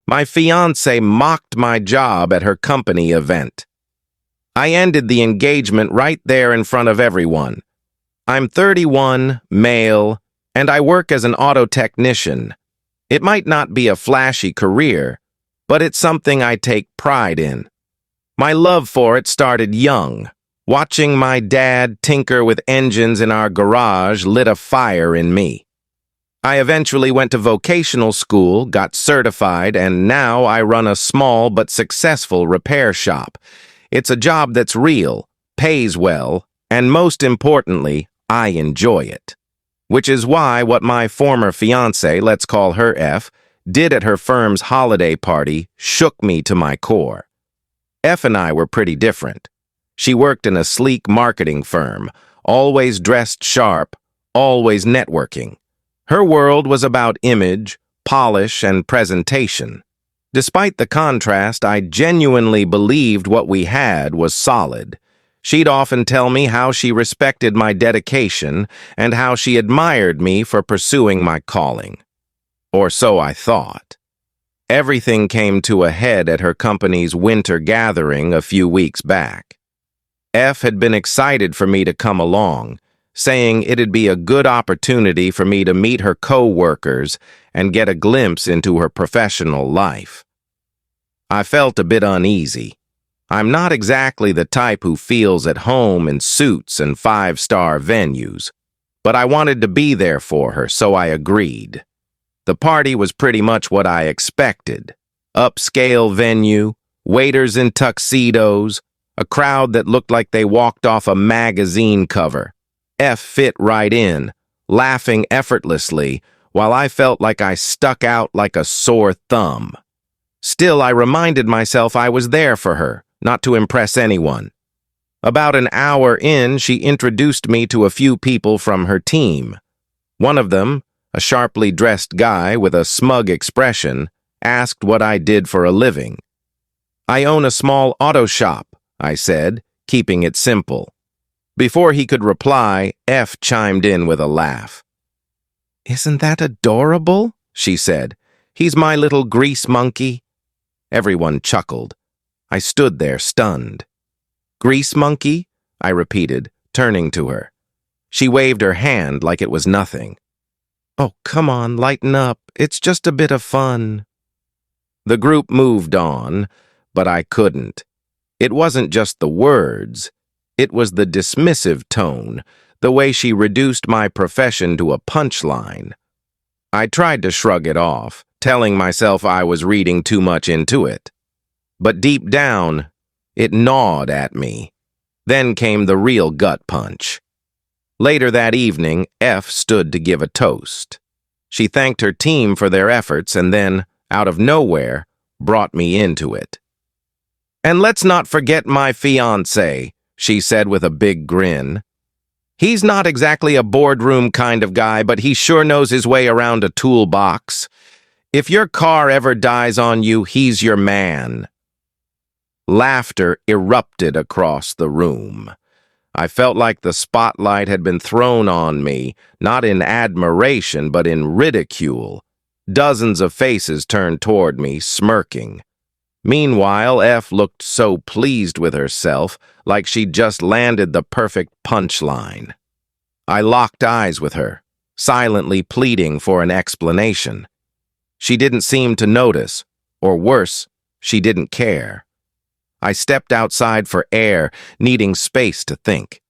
My fiancée mocked my job at her company event. I ended the engagement right there in front of everyone. I'm 31, male, and I work as an auto technician. It might not be a flashy career, but it's something I take pride in. My love for it started young. Watching my dad tinker with engines in our garage lit a fire in me. I eventually went to vocational school, got certified, and now I run a small but successful repair shop. It's a job that's real, pays well, and most importantly, I enjoy it. Which is why what my former fiancée, let's call her F, did at her firm's holiday party shook me to my core. F and I were pretty different. She worked in a sleek marketing firm, always dressed sharp, always networking. Her world was about image, polish, and presentation. Despite the contrast, I genuinely believed what we had was solid. She'd often tell me how she respected my dedication and how she admired me for pursuing my calling. Or so I thought. Everything came to a head at her company's winter gathering a few weeks back. F had been excited for me to come along, saying it'd be a good opportunity for me to meet her co-workers and get a glimpse into her professional life. I felt a bit uneasy. I'm not exactly the type who feels at home in suits and five-star venues, but I wanted to be there for her, so I agreed. The party was pretty much what I expected. Upscale venue, waiters in tuxedos, a crowd that looked like they walked off a magazine cover. F fit right in, laughing effortlessly, while I felt like I stuck out like a sore thumb. Still, I reminded myself I was there for her, not to impress anyone. About an hour in, she introduced me to a few people from her team. One of them, a sharply dressed guy with a smug expression, asked what I did for a living. I own a small auto shop, I said, keeping it simple. Before he could reply, F chimed in with a laugh. "Isn't that adorable?" she said. "He's my little grease monkey." Everyone chuckled. I stood there stunned. "Grease monkey?" I repeated, turning to her. She waved her hand like it was nothing. "Oh, come on, lighten up. It's just a bit of fun." The group moved on, but I couldn't. It wasn't just the words. It was the dismissive tone, the way she reduced my profession to a punchline. I tried to shrug it off, telling myself I was reading too much into it. But deep down, it gnawed at me. Then came the real gut punch. Later that evening, F stood to give a toast. She thanked her team for their efforts and then, out of nowhere, brought me into it. "And let's not forget my fiancé," she said with a big grin. "He's not exactly a boardroom kind of guy, but he sure knows his way around a toolbox. If your car ever dies on you, he's your man." Laughter erupted across the room. I felt like the spotlight had been thrown on me, not in admiration, but in ridicule. Dozens of faces turned toward me, smirking. Meanwhile, F looked so pleased with herself, like she'd just landed the perfect punchline. I locked eyes with her, silently pleading for an explanation. She didn't seem to notice, or worse, she didn't care. I stepped outside for air, needing space to think.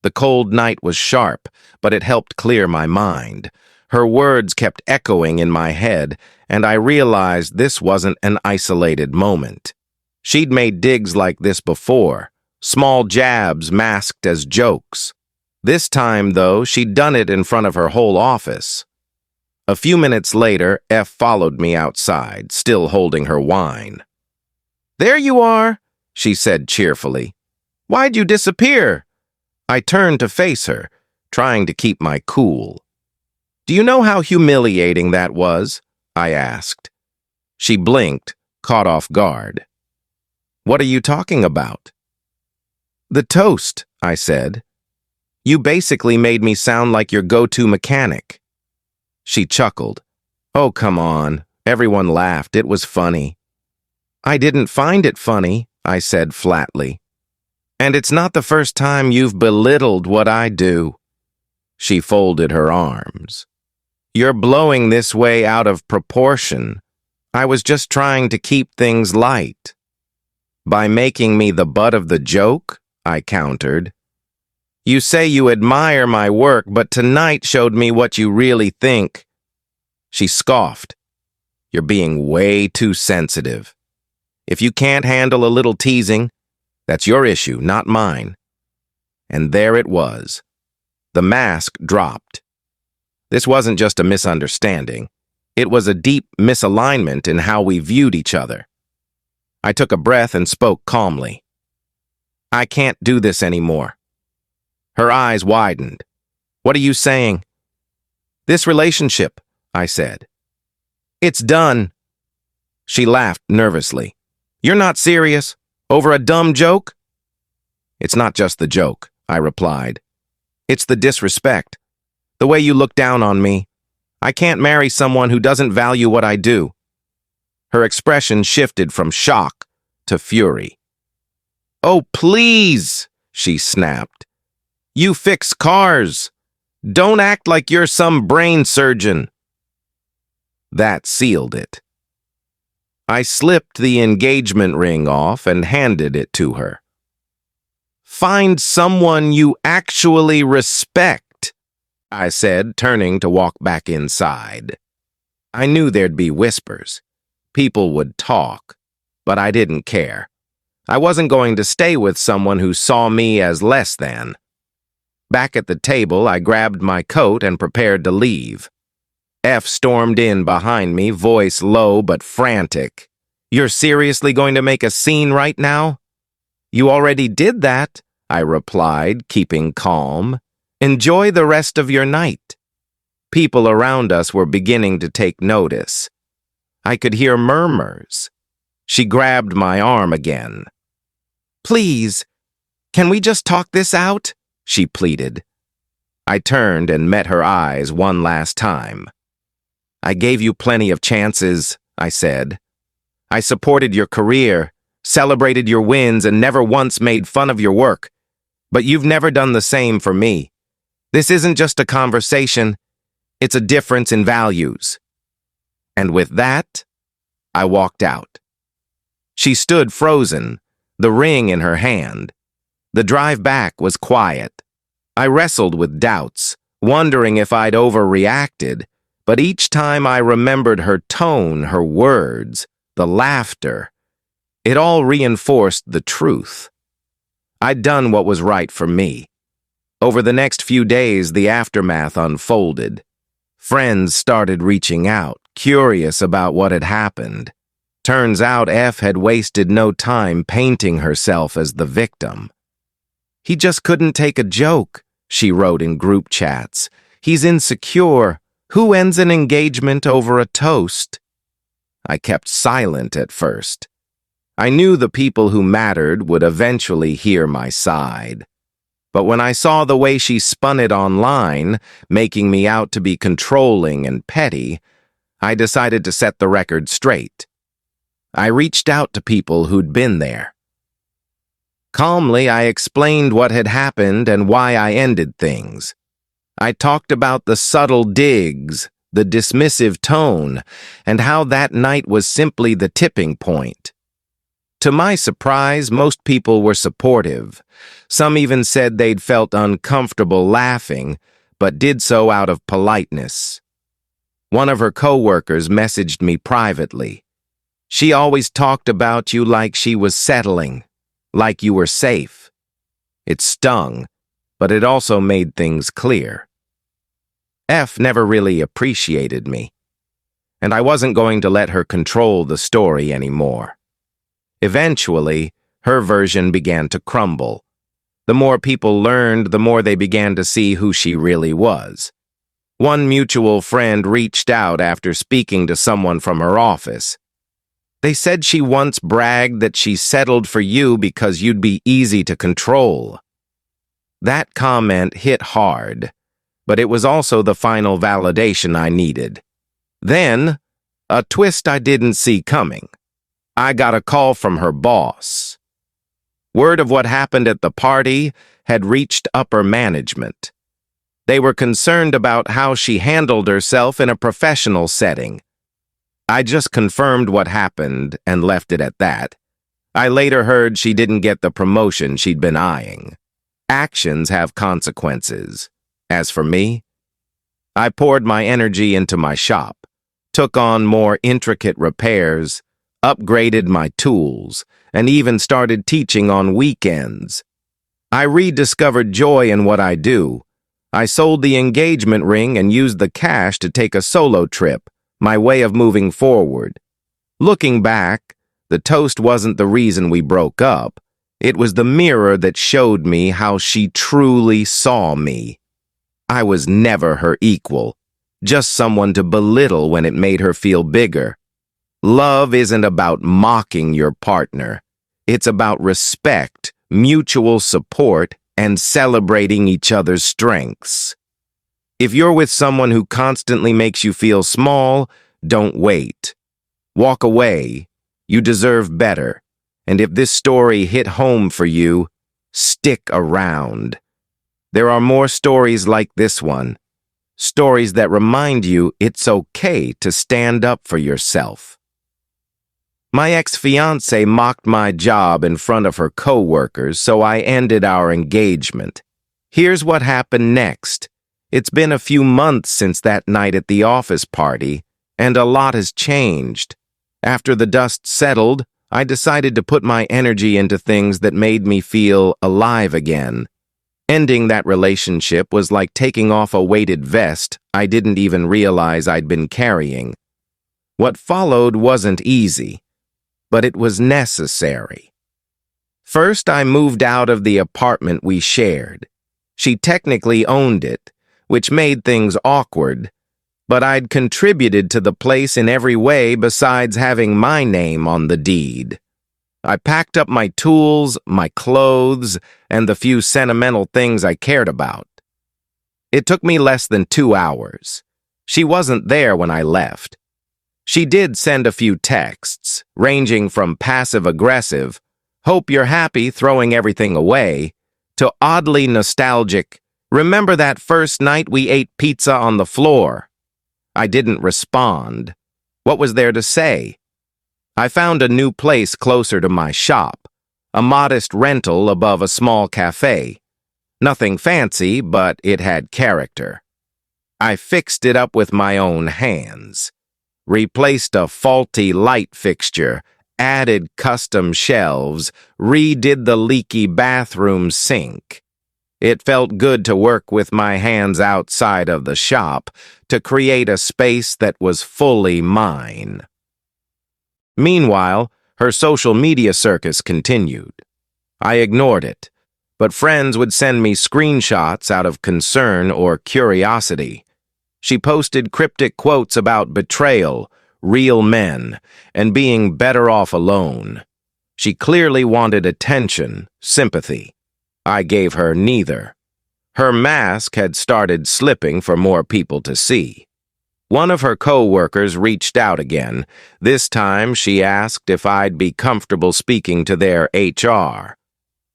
The cold night was sharp, but it helped clear my mind. Her words kept echoing in my head, and I realized this wasn't an isolated moment. She'd made digs like this before, small jabs masked as jokes. This time, though, she'd done it in front of her whole office. A few minutes later, F followed me outside, still holding her wine. "There you are," she said cheerfully. "Why'd you disappear?" I turned to face her, trying to keep my cool. "Do you know how humiliating that was?" I asked. She blinked, caught off guard. "What are you talking about?" "The toast," I said. "You basically made me sound like your go-to mechanic." She chuckled. "Oh, come on. Everyone laughed. It was funny. I didn't find it funny, I said flatly. And it's not the first time you've belittled what I do. She folded her arms. You're blowing this way out of proportion. I was just trying to keep things light. By making me the butt of the joke, I countered. You say you admire my work, but tonight showed me what you really think. She scoffed. You're being way too sensitive. If you can't handle a little teasing, that's your issue, not mine. And there it was. The mask dropped. This wasn't just a misunderstanding. It was a deep misalignment in how we viewed each other. I took a breath and spoke calmly. I can't do this anymore. Her eyes widened. What are you saying? This relationship, I said. It's done. She laughed nervously. You're not serious? Over a dumb joke? It's not just the joke, I replied. It's the disrespect. The way you look down on me. I can't marry someone who doesn't value what I do. Her expression shifted from shock to fury. Oh, please, she snapped. You fix cars. Don't act like you're some brain surgeon. That sealed it. I slipped the engagement ring off and handed it to her. Find someone you actually respect, I said, turning to walk back inside. I knew there'd be whispers. People would talk, but I didn't care. I wasn't going to stay with someone who saw me as less than. Back at the table, I grabbed my coat and prepared to leave. F stormed in behind me, voice low but frantic. You're seriously going to make a scene right now? You already did that, I replied, keeping calm. Enjoy the rest of your night. People around us were beginning to take notice. I could hear murmurs. She grabbed my arm again. Please, can we just talk this out? She pleaded. I turned and met her eyes one last time. I gave you plenty of chances, I said. I supported your career, celebrated your wins, and never once made fun of your work. But you've never done the same for me. This isn't just a conversation, it's a difference in values. And with that, I walked out. She stood frozen, the ring in her hand. The drive back was quiet. I wrestled with doubts, wondering if I'd overreacted, but each time I remembered her tone, her words, the laughter, it all reinforced the truth. I'd done what was right for me. Over the next few days, the aftermath unfolded. Friends started reaching out, curious about what had happened. Turns out F had wasted no time painting herself as the victim. He just couldn't take a joke, she wrote in group chats. He's insecure. Who ends an engagement over a toast? I kept silent at first. I knew the people who mattered would eventually hear my side. But when I saw the way she spun it online, making me out to be controlling and petty, I decided to set the record straight. I reached out to people who'd been there. Calmly, I explained what had happened and why I ended things. I talked about the subtle digs, the dismissive tone, and how that night was simply the tipping point. To my surprise, most people were supportive. Some even said they'd felt uncomfortable laughing, but did so out of politeness. One of her co-workers messaged me privately. She always talked about you like she was settling, like you were safe. It stung, but it also made things clear. F never really appreciated me, and I wasn't going to let her control the story anymore. Eventually, her version began to crumble. The more people learned, the more they began to see who she really was. One mutual friend reached out after speaking to someone from her office. They said she once bragged that she settled for you because you'd be easy to control. That comment hit hard, but it was also the final validation I needed. Then, A twist I didn't see coming. I got a call from her boss. Word of what happened at the party had reached upper management. They were concerned about how she handled herself in a professional setting. I just confirmed what happened and left it at that. I later heard she didn't get the promotion she'd been eyeing. Actions have consequences. As for me, I poured my energy into my shop, took on more intricate repairs, upgraded my tools, and even started teaching on weekends. I rediscovered joy in what I do. I sold the engagement ring and used the cash to take a solo trip, my way of moving forward. Looking back, the toast wasn't the reason we broke up. It was the mirror that showed me how she truly saw me. I was never her equal, just someone to belittle when it made her feel bigger. Love isn't about mocking your partner. It's about respect, mutual support, and celebrating each other's strengths. If you're with someone who constantly makes you feel small, don't wait. Walk away. You deserve better. And if this story hit home for you, stick around. There are more stories like this one. Stories that remind you it's okay to stand up for yourself. My ex-fiancée mocked my job in front of her co-workers, so I ended our engagement. Here's what happened next. It's been a few months since that night at the office party, and a lot has changed. After the dust settled, I decided to put my energy into things that made me feel alive again. Ending that relationship was like taking off a weighted vest I didn't even realize I'd been carrying. What followed wasn't easy, but it was necessary. First, I moved out of the apartment we shared. She technically owned it, which made things awkward, but I'd contributed to the place in every way besides having my name on the deed. I packed up my tools, my clothes, and the few sentimental things I cared about. It took me less than 2 hours. She wasn't there when I left. She did send a few texts, ranging from passive-aggressive, "Hope you're happy throwing everything away," to oddly nostalgic, "Remember that first night we ate pizza on the floor?" I didn't respond. What was there to say? I found a new place closer to my shop, a modest rental above a small cafe. Nothing fancy, but it had character. I fixed it up with my own hands. Replaced a faulty light fixture, added custom shelves, redid the leaky bathroom sink. It felt good to work with my hands outside of the shop to create a space that was fully mine. Meanwhile, her social media circus continued. I ignored it, but friends would send me screenshots out of concern or curiosity. She posted cryptic quotes about betrayal, real men, and being better off alone. She clearly wanted attention, sympathy. I gave her neither. Her mask had started slipping for more people to see. One of her co-workers reached out again. This time she asked if I'd be comfortable speaking to their HR.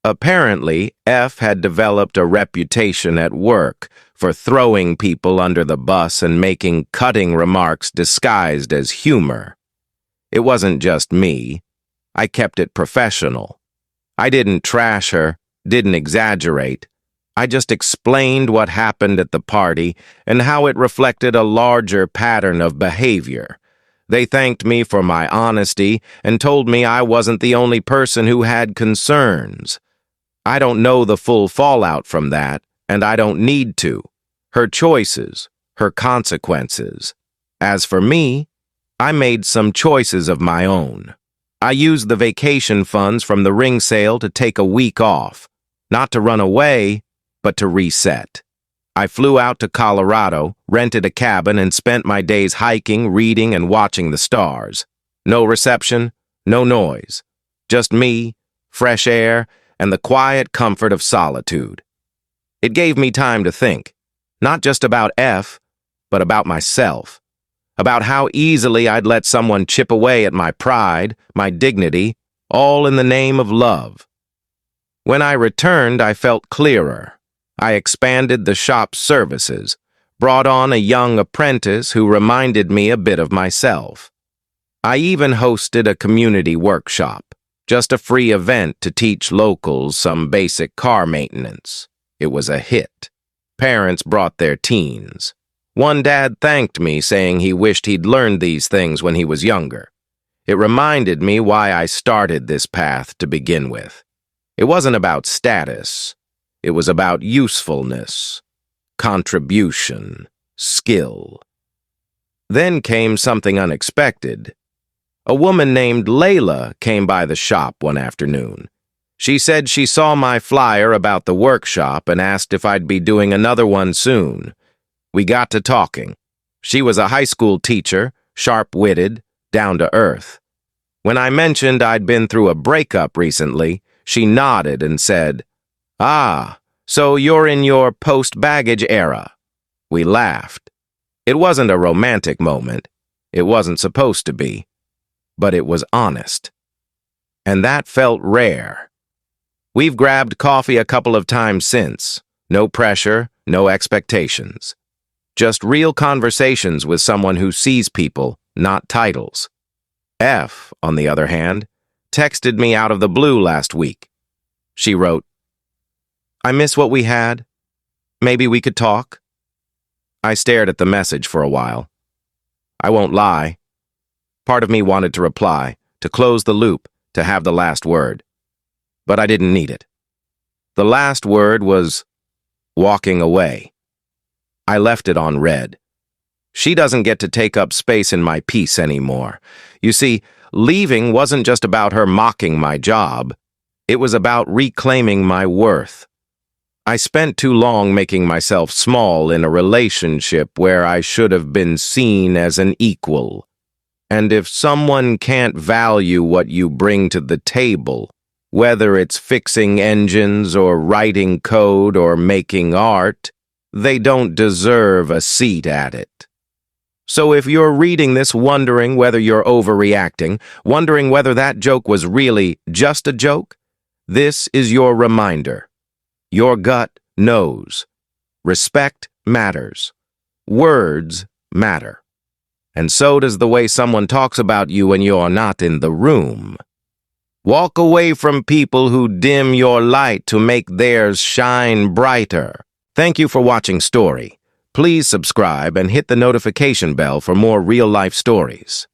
Apparently, F had developed a reputation at work for throwing people under the bus and making cutting remarks disguised as humor. It wasn't just me. I kept it professional. I didn't trash her, didn't exaggerate. I just explained what happened at the party and how it reflected a larger pattern of behavior. They thanked me for my honesty and told me I wasn't the only person who had concerns. I don't know the full fallout from that, and I don't need to. Her choices, her consequences. As for me, I made some choices of my own. I used the vacation funds from the ring sale to take a week off, not to run away, but to reset. I flew out to Colorado, rented a cabin, and spent my days hiking, reading, and watching the stars. No reception, no noise. Just me, fresh air, and the quiet comfort of solitude. It gave me time to think, not just about F, but about myself. about how easily I'd let someone chip away at my pride, my dignity, all in the name of love. When I returned, I felt clearer. I expanded the shop's services, brought on a young apprentice who reminded me a bit of myself. I even hosted a community workshop, just a free event to teach locals some basic car maintenance. It was a hit. Parents brought their teens. One dad thanked me, saying he wished he'd learned these things when he was younger. It reminded me why I started this path to begin with. It wasn't about status. It was about usefulness, contribution, skill. Then came something unexpected. A woman named Layla came by the shop one afternoon. She said she saw my flyer about the workshop and asked if I'd be doing another one soon. We got to talking. She was a high school teacher, sharp-witted, down to earth. When I mentioned I'd been through a breakup recently, she nodded and said, "Ah, so you're in your post-baggage era." We laughed. It wasn't a romantic moment. It wasn't supposed to be. But it was honest. And that felt rare. We've grabbed coffee a couple of times since. No pressure, no expectations. Just real conversations with someone who sees people, not titles. F, on the other hand, texted me out of the blue last week. She wrote, "I miss what we had. Maybe we could talk." I stared at the message for a while. I won't lie. Part of me wanted to reply, to close the loop, to have the last word. But I didn't need it. The last word was walking away. I left it on red. She doesn't get to take up space in my peace anymore. You see, leaving wasn't just about her mocking my job. It was about reclaiming my worth. I spent too long making myself small in a relationship where I should have been seen as an equal. And if someone can't value what you bring to the table, whether it's fixing engines or writing code or making art, they don't deserve a seat at it. So if you're reading this wondering whether you're overreacting, wondering whether that joke was really just a joke, this is your reminder. Your gut knows. Respect matters. Words matter. And so does the way someone talks about you when you're not in the room. Walk away from people who dim your light to make theirs shine brighter. Thank you for watching Story. Please subscribe and hit the notification bell for more real-life stories.